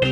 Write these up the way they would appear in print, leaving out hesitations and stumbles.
In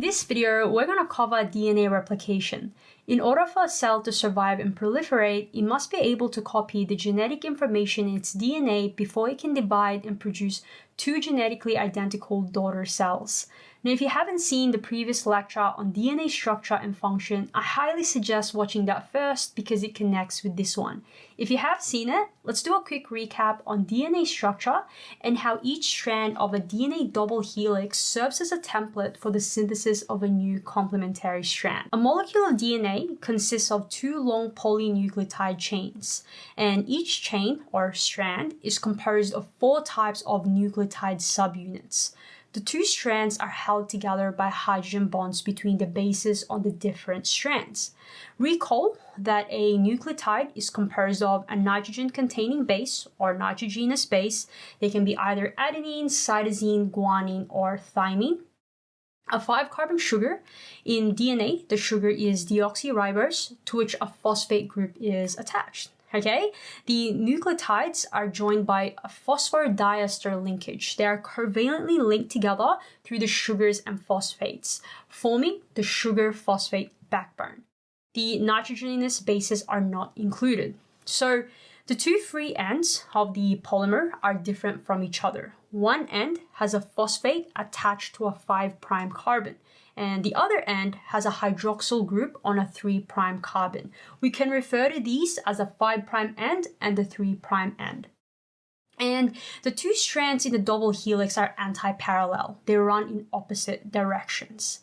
this video, we're going to cover DNA replication. In order for a cell to survive and proliferate, it must be able to copy the genetic information in its DNA before it can divide and produce two genetically identical daughter cells. Now, if you haven't seen the previous lecture on DNA structure and function, I highly suggest watching that first because it connects with this one. If you have seen it, let's do a quick recap on DNA structure and how each strand of a DNA double helix serves as a template for the synthesis of a new complementary strand. A molecule of DNA consists of two long polynucleotide chains, and each chain, or strand, is composed of 4 types of nucleotide subunits. The two strands are held together by hydrogen bonds between the bases on the different strands. Recall that a nucleotide is composed of a nitrogen-containing base or nitrogenous base. They can be either adenine, cytosine, guanine, or thymine. A 5-carbon sugar. In DNA, the sugar is deoxyribose, to which a phosphate group is attached. Okay, the nucleotides are joined by a phosphodiester linkage. They are covalently linked together through the sugars and phosphates, forming the sugar-phosphate backbone. The nitrogenous bases are not included. So the two free ends of the polymer are different from each other. One end has a phosphate attached to a 5' carbon, and the other end has a hydroxyl group on a 3' carbon. We can refer to these as a 5' end and the 3' end. And the two strands in the double helix are anti-parallel. They run in opposite directions.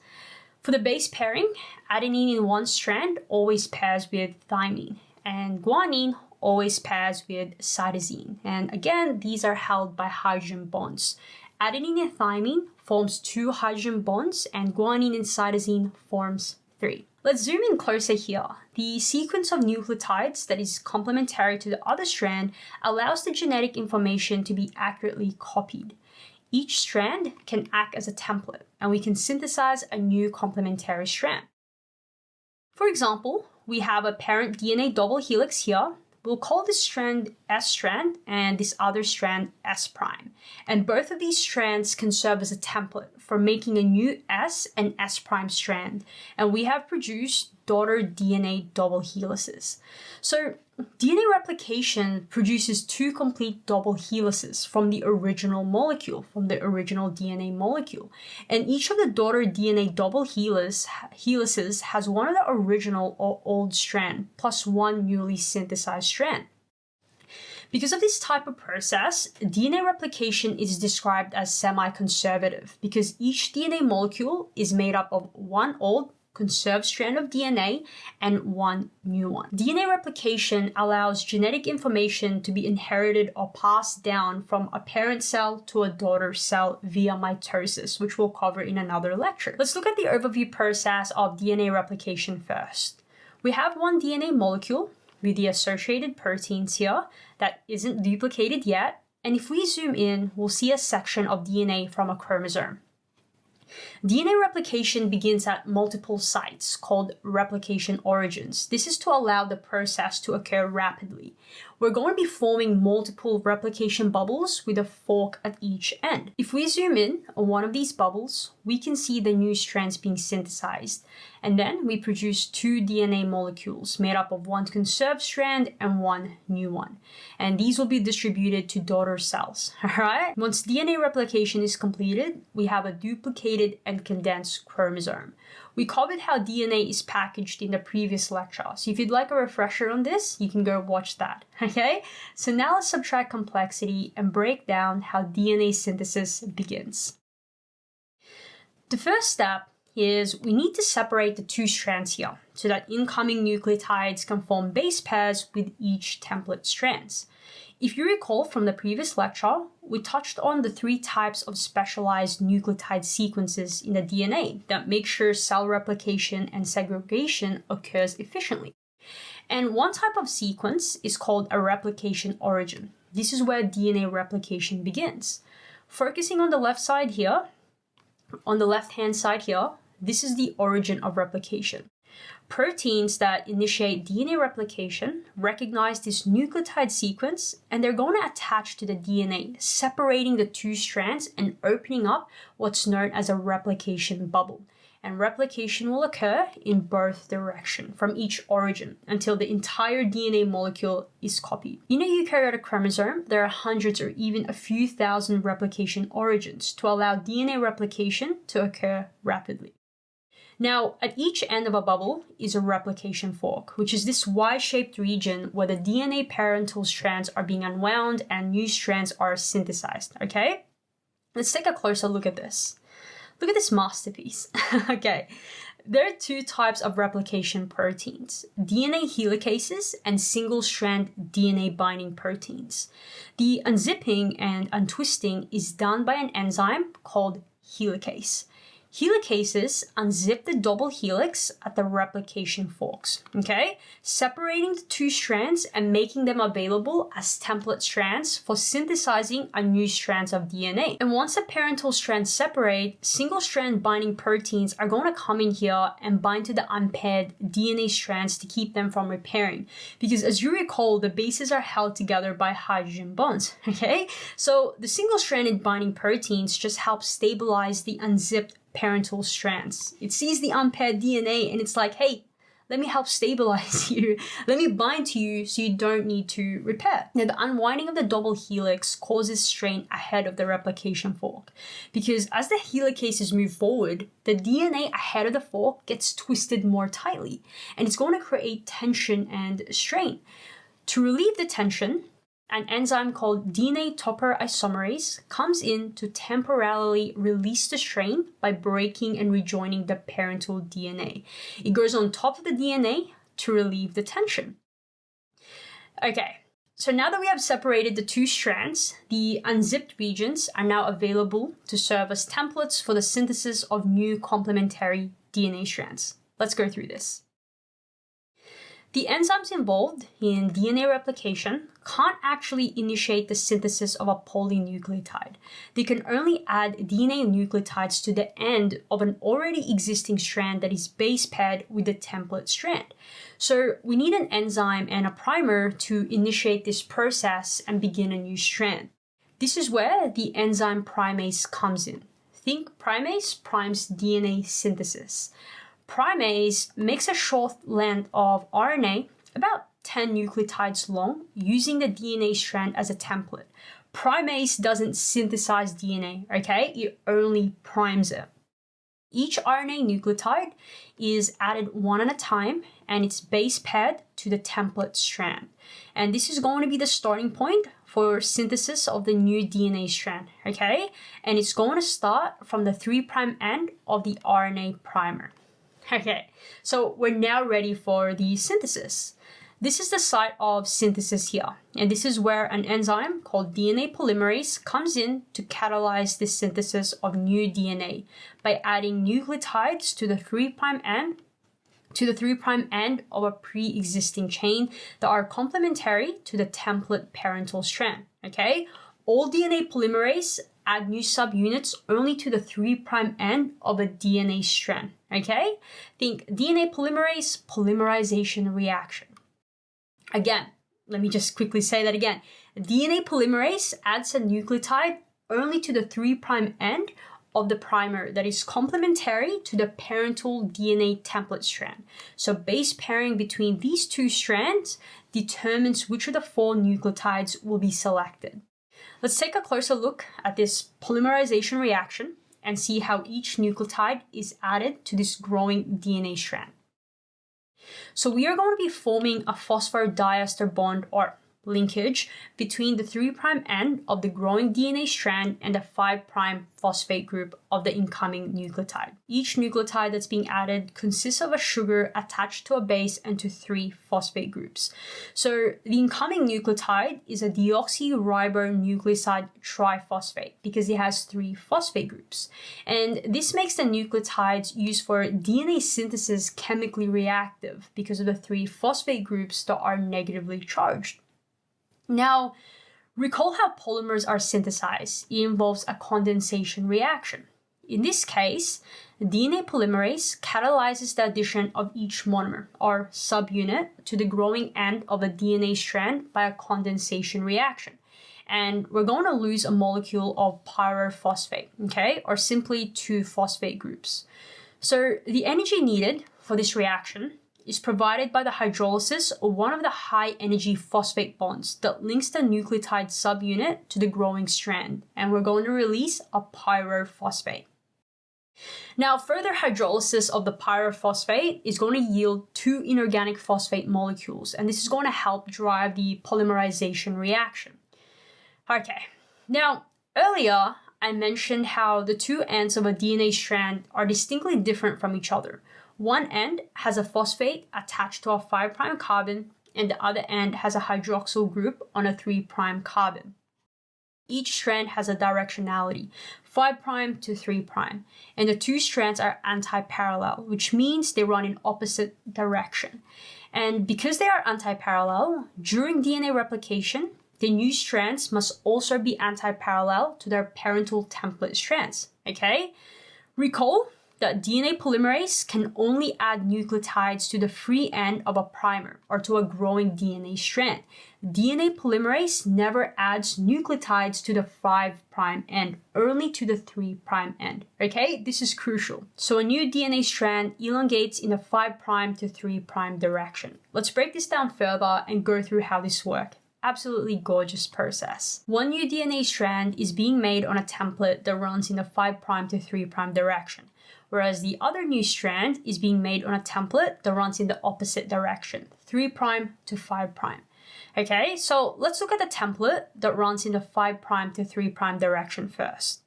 For the base pairing, adenine in one strand always pairs with thymine, and guanine always pairs with cytosine. And again, these are held by hydrogen bonds. Adenine and thymine forms 2 hydrogen bonds, and guanine and cytosine forms 3. Let's zoom in closer here. The sequence of nucleotides that is complementary to the other strand allows the genetic information to be accurately copied. Each strand can act as a template, and we can synthesize a new complementary strand. For example, we have a parent DNA double helix here. We'll call this strand S strand and this other strand S prime. And both of these strands can serve as a template for making a new S and S prime strand. And we have produced daughter DNA double helices. So DNA replication produces 2 complete double helices from the original molecule, from the original DNA molecule. And each of the daughter DNA double helices has one of the original or old strand plus one newly synthesized strand. Because of this type of process, DNA replication is described as semi-conservative because each DNA molecule is made up of one old conserved strand of DNA and one new one. DNA replication allows genetic information to be inherited or passed down from a parent cell to a daughter cell via mitosis, which we'll cover in another lecture. Let's look at the overview process of DNA replication first. We have one DNA molecule with the associated proteins here that isn't duplicated yet, and if we zoom in, we'll see a section of DNA from a chromosome. DNA replication begins at multiple sites called replication origins. This is to allow the process to occur rapidly. We're going to be forming multiple replication bubbles with a fork at each end. If we zoom in on one of these bubbles, we can see the new strands being synthesized. And then we produce 2 DNA molecules made up of one conserved strand and one new one. And these will be distributed to daughter cells. Alright? Once DNA replication is completed, we have a duplicated and condensed chromosome. We covered how DNA is packaged in the previous lecture, so if you'd like a refresher on this, you can go watch that, okay? So now let's subtract complexity and break down how DNA synthesis begins. The first step is we need to separate the 2 strands here so that incoming nucleotides can form base pairs with each template strands. If you recall from the previous lecture, we touched on the 3 types of specialized nucleotide sequences in the DNA that make sure cell replication and segregation occurs efficiently. And one type of sequence is called a replication origin. This is where DNA replication begins. Focusing on the left side here, on the left-hand side here, this is the origin of replication. Proteins that initiate DNA replication recognize this nucleotide sequence, and they're going to attach to the DNA, separating the two strands and opening up what's known as a replication bubble. And replication will occur in both directions from each origin until the entire DNA molecule is copied. In a eukaryotic chromosome, there are hundreds or even a few thousand replication origins to allow DNA replication to occur rapidly. Now, at each end of a bubble is a replication fork, which is this Y-shaped region where the DNA parental strands are being unwound and new strands are synthesized, okay? Let's take a closer look at this. Look at this masterpiece. Okay, there are two types of replication proteins, DNA helicases and single-strand DNA binding proteins. The unzipping and untwisting is done by an enzyme called helicase. Helicases unzip the double helix at the replication forks, okay? Separating the two strands and making them available as template strands for synthesizing a new strands of DNA. And once the parental strands separate, single-strand binding proteins are going to come in here and bind to the unpaired DNA strands to keep them from repairing. Because as you recall, the bases are held together by hydrogen bonds, okay? So the single-stranded binding proteins just help stabilize the unzipped parental strands. It sees the unpaired DNA and it's like, hey, let me help stabilize you. Let me bind to you so you don't need to repair. Now, the unwinding of the double helix causes strain ahead of the replication fork because as the helicases move forward, the DNA ahead of the fork gets twisted more tightly and it's going to create tension and strain. To relieve the tension, an enzyme called DNA topoisomerase comes in to temporarily release the strain by breaking and rejoining the parental DNA. It goes on top of the DNA to relieve the tension. Okay, so now that we have separated the two strands, the unzipped regions are now available to serve as templates for the synthesis of new complementary DNA strands. Let's go through this. The enzymes involved in DNA replication can't actually initiate the synthesis of a polynucleotide. They can only add DNA nucleotides to the end of an already existing strand that is base paired with the template strand. So we need an enzyme and a primer to initiate this process and begin a new strand. This is where the enzyme primase comes in. Think primase primes DNA synthesis. Primase makes a short length of RNA, about 10 nucleotides long, using the DNA strand as a template. Primase doesn't synthesize DNA, okay? It only primes it. Each RNA nucleotide is added one at a time and it's base paired to the template strand. And this is going to be the starting point for synthesis of the new DNA strand, okay? And it's going to start from the 3' end of the RNA primer. Okay, so we're now ready for the synthesis. This is the site of synthesis here, and this is where an enzyme called DNA polymerase comes in to catalyze the synthesis of new DNA by adding nucleotides to the 3' end of a pre-existing chain that are complementary to the template parental strand, okay? All DNA polymerase add new subunits only to the 3' end of a DNA strand, okay? Think DNA polymerase polymerization reaction. Again, let me just quickly say that again. DNA polymerase adds a nucleotide only to the 3' end of the primer that is complementary to the parental DNA template strand. So base pairing between these two strands determines which of the 4 nucleotides will be selected. Let's take a closer look at this polymerization reaction and see how each nucleotide is added to this growing DNA strand. So we are going to be forming a phosphodiester bond or linkage between the 3' end of the growing DNA strand and the 5' phosphate group of the incoming nucleotide. Each nucleotide that's being added consists of a sugar attached to a base and to 3 phosphate groups. So the incoming nucleotide is a deoxyribonucleoside triphosphate because it has 3 phosphate groups. And this makes the nucleotides used for DNA synthesis chemically reactive because of the 3 phosphate groups that are negatively charged. Now, recall how polymers are synthesized. It involves a condensation reaction. In this case, DNA polymerase catalyzes the addition of each monomer, or subunit, to the growing end of a DNA strand by a condensation reaction. And we're going to lose a molecule of pyrophosphate, okay, or simply 2 phosphate groups. So the energy needed for this reaction is provided by the hydrolysis of one of the high-energy phosphate bonds that links the nucleotide subunit to the growing strand, and we're going to release a pyrophosphate. Now, further hydrolysis of the pyrophosphate is going to yield 2 inorganic phosphate molecules, and this is going to help drive the polymerization reaction. Okay, now earlier I mentioned how the 2 ends of a DNA strand are distinctly different from each other. One end has a phosphate attached to a 5' carbon, and the other end has a hydroxyl group on a 3' carbon. Each strand has a directionality, 5' to 3', and the 2 strands are anti-parallel, which means they run in opposite direction. And because they are anti-parallel, during DNA replication, the new strands must also be anti-parallel to their parental template strands, okay? Recall that DNA polymerase can only add nucleotides to the free end of a primer or to a growing DNA strand. DNA polymerase never adds nucleotides to the 5' end, only to the 3' end, okay? This is crucial. So a new DNA strand elongates in the 5' to 3' direction. Let's break this down further and go through how this works. Absolutely gorgeous process. One new DNA strand is being made on a template that runs in the 5' to 3' direction, whereas the other new strand is being made on a template that runs in the opposite direction, 3' to 5'. Okay, so let's look at the template that runs in the 5' to 3' direction first.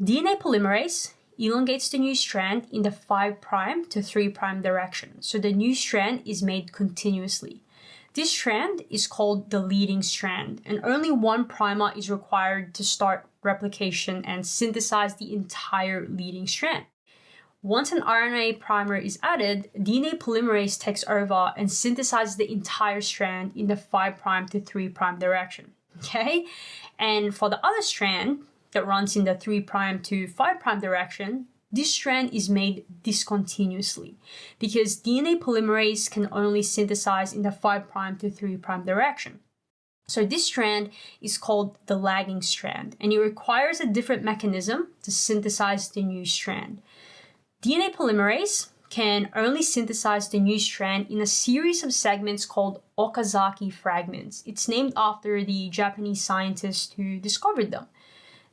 DNA polymerase elongates the new strand in the 5' to 3' direction, so the new strand is made continuously. This strand is called the leading strand, and only one primer is required to start replication and synthesize the entire leading strand. Once an RNA primer is added, DNA polymerase takes over and synthesizes the entire strand in the 5' to 3' direction, okay? And for the other strand that runs in the 3' to 5' direction, this strand is made discontinuously because DNA polymerase can only synthesize in the 5' to 3' direction. So this strand is called the lagging strand, and it requires a different mechanism to synthesize the new strand. DNA polymerase can only synthesize the new strand in a series of segments called Okazaki fragments. It's named after the Japanese scientist who discovered them.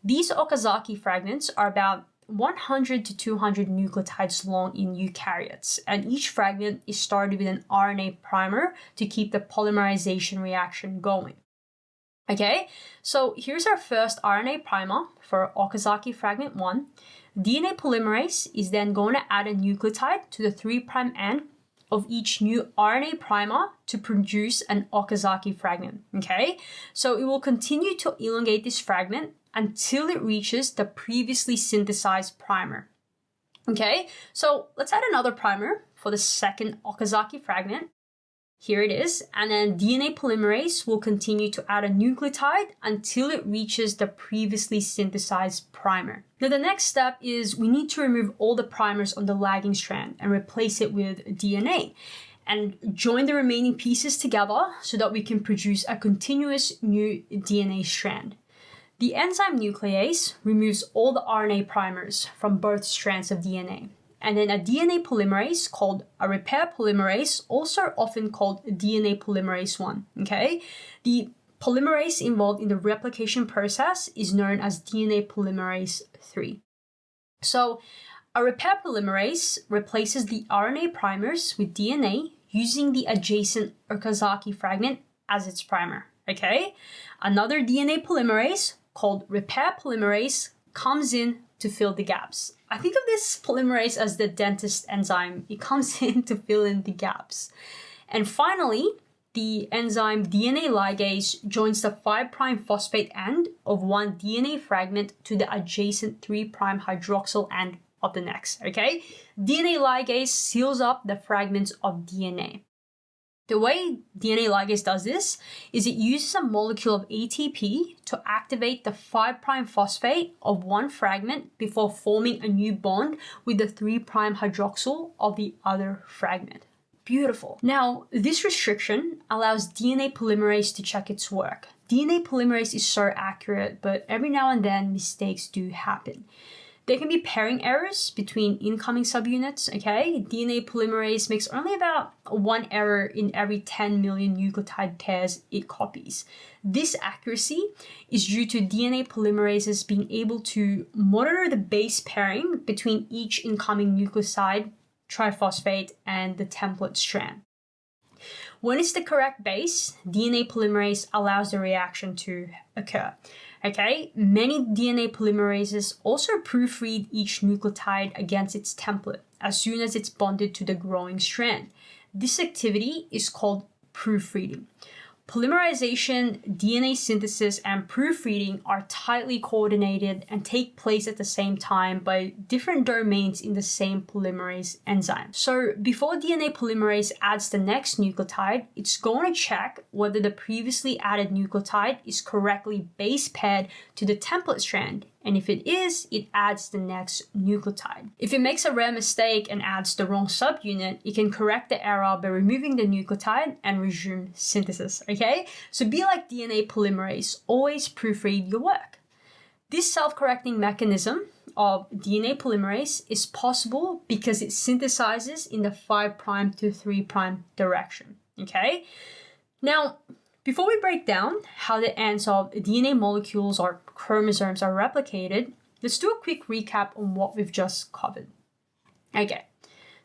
These Okazaki fragments are about 100 to 200 nucleotides long in eukaryotes, and each fragment is started with an RNA primer to keep the polymerization reaction going. Okay, so here's our first RNA primer for Okazaki fragment 1. DNA polymerase is then going to add a nucleotide to the 3' end of each new RNA primer to produce an Okazaki fragment, okay? So it will continue to elongate this fragment until it reaches the previously synthesized primer. Okay, so let's add another primer for the second Okazaki fragment. Here it is, and then DNA polymerase will continue to add a nucleotide until it reaches the previously synthesized primer. Now the next step is we need to remove all the primers on the lagging strand and replace it with DNA and join the remaining pieces together so that we can produce a continuous new DNA strand. The enzyme nuclease removes all the RNA primers from both strands of DNA. And then a DNA polymerase called a repair polymerase, also often called DNA polymerase 1, okay? The polymerase involved in the replication process is known as DNA polymerase 3. So a repair polymerase replaces the RNA primers with DNA using the adjacent Okazaki fragment as its primer, okay? Another DNA polymerase called repair polymerase comes in to fill the gaps. I think of this polymerase as the dentist enzyme. It comes in to fill in the gaps. And finally, the enzyme DNA ligase joins the 5' phosphate end of one DNA fragment to the adjacent 3' hydroxyl end of the next, okay? DNA ligase seals up the fragments of DNA. The way DNA ligase does this is it uses a molecule of ATP to activate the 5' phosphate of one fragment before forming a new bond with the 3' hydroxyl of the other fragment. Beautiful. Now, this restriction allows DNA polymerase to check its work. DNA polymerase is so accurate, but every now and then mistakes do happen. There can be pairing errors between incoming subunits, okay? DNA polymerase makes only about one error in every 10 million nucleotide pairs it copies. This accuracy is due to DNA polymerases being able to monitor the base pairing between each incoming nucleoside, triphosphate, and the template strand. When it's the correct base, DNA polymerase allows the reaction to occur. Okay, many DNA polymerases also proofread each nucleotide against its template as soon as it's bonded to the growing strand. This activity is called proofreading. Polymerization, DNA synthesis, and proofreading are tightly coordinated and take place at the same time by different domains in the same polymerase enzyme. So before DNA polymerase adds the next nucleotide, it's going to check whether the previously added nucleotide is correctly base paired to the template strand. And if it is, it adds the next nucleotide. If it makes a rare mistake and adds the wrong subunit, it can correct the error by removing the nucleotide and resume synthesis, okay? So be like DNA polymerase, always proofread your work. This self-correcting mechanism of DNA polymerase is possible because it synthesizes in the 5' to 3' direction, okay? Now, before we break down how the ends of DNA molecules or chromosomes are replicated, let's do a quick recap on what we've just covered. Okay,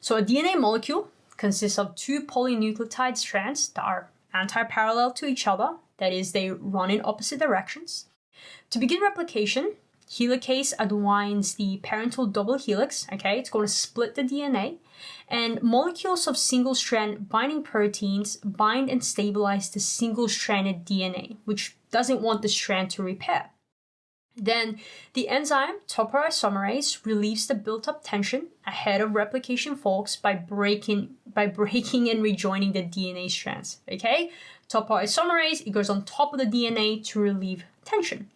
so a DNA molecule consists of two polynucleotide strands that are anti-parallel to each other, that is, they run in opposite directions. To begin replication, helicase unwinds the parental double helix, okay, it's going to split the DNA, and molecules of single-strand binding proteins bind and stabilize the single-stranded DNA, which doesn't want the strand to repair. Then the enzyme topoisomerase relieves the built-up tension ahead of replication forks by breaking and rejoining the DNA strands, okay? Topoisomerase, it goes on top of the DNA to relieve tension.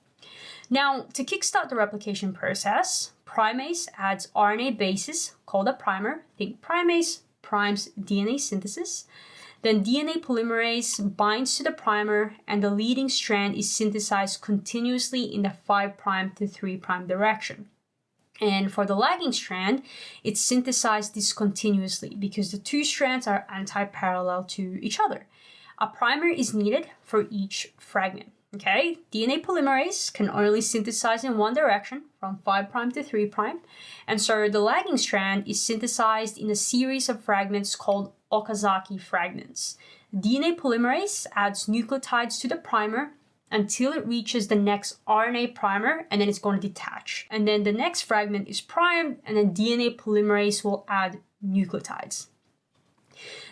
Now, to kickstart the replication process, primase adds RNA bases called a primer. Think primase primes DNA synthesis. Then DNA polymerase binds to the primer and the leading strand is synthesized continuously in the 5' to 3' direction. And for the lagging strand, it's synthesized discontinuously because the two strands are anti-parallel to each other. A primer is needed for each fragment. Okay, DNA polymerase can only synthesize in one direction, from 5' to 3', and so the lagging strand is synthesized in a series of fragments called Okazaki fragments. DNA polymerase adds nucleotides to the primer until it reaches the next RNA primer, and then it's going to detach. And then the next fragment is primed, and then DNA polymerase will add nucleotides.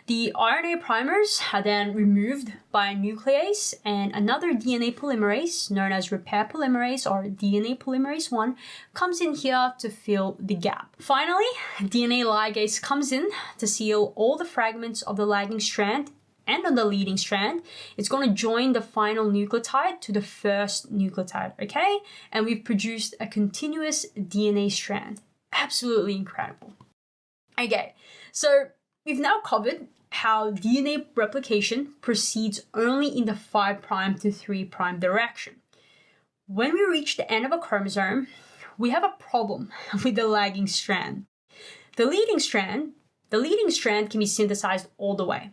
The RNA primers are then removed by a nuclease, and another DNA polymerase, known as repair polymerase or DNA polymerase 1, comes in here to fill the gap. Finally, DNA ligase comes in to seal all the fragments of the lagging strand, and on the leading strand, it's going to join the final nucleotide to the first nucleotide, okay? And we've produced a continuous DNA strand. Absolutely incredible. Okay, so we've now covered how DNA replication proceeds only in the 5' to 3' direction. When we reach the end of a chromosome, we have a problem with the lagging strand. The leading strand can be synthesized all the way,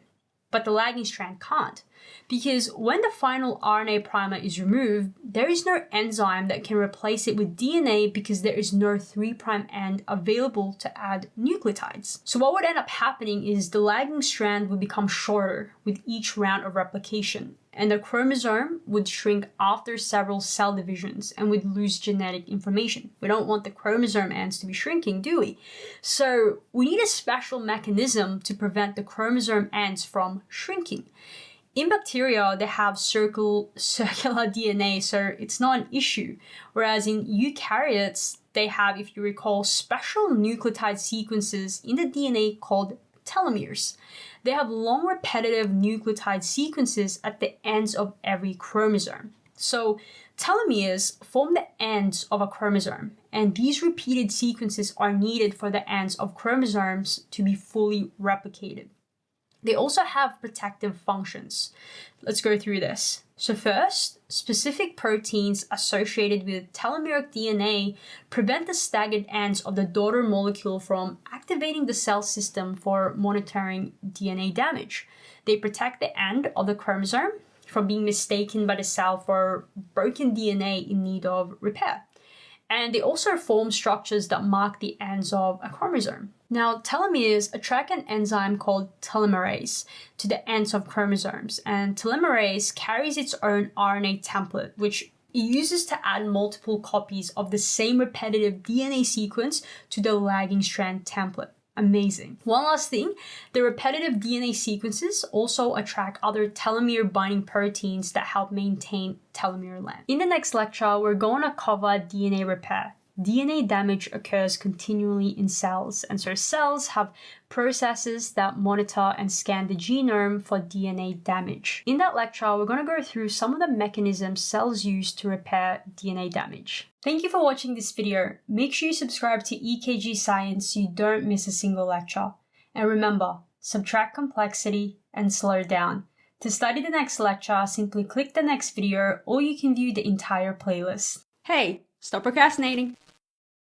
but the lagging strand can't, because when the final RNA primer is removed, there is no enzyme that can replace it with DNA because there is no 3' end available to add nucleotides. So what would end up happening is the lagging strand would become shorter with each round of replication, and the chromosome would shrink after several cell divisions and would lose genetic information. We don't want the chromosome ends to be shrinking, do we? So we need a special mechanism to prevent the chromosome ends from shrinking. In bacteria, they have circular DNA, so it's not an issue. Whereas in eukaryotes, they have, if you recall, special nucleotide sequences in the DNA called telomeres. they have long repetitive nucleotide sequences at the ends of every chromosome. So telomeres form the ends of a chromosome, and these repeated sequences are needed for the ends of chromosomes to be fully replicated. They also have protective functions. Let's go through this. So first, specific proteins associated with telomeric DNA prevent the staggered ends of the daughter molecule from activating the cell system for monitoring DNA damage. They protect the end of the chromosome from being mistaken by the cell for broken DNA in need of repair. And they also form structures that mark the ends of a chromosome. Now, telomeres attract an enzyme called telomerase to the ends of chromosomes, and telomerase carries its own RNA template, which it uses to add multiple copies of the same repetitive DNA sequence to the lagging strand template. Amazing. One last thing, the repetitive DNA sequences also attract other telomere binding proteins that help maintain telomere length. In the next lecture, we're going to cover DNA repair. DNA damage occurs continually in cells, and so cells have processes that monitor and scan the genome for DNA damage. In that lecture, we're going to go through some of the mechanisms cells use to repair DNA damage. Thank you for watching this video. Make sure you subscribe to EKG Science so you don't miss a single lecture. And remember, subtract complexity and slow down. To study the next lecture, simply click the next video, or you can view the entire playlist. Hey, stop procrastinating!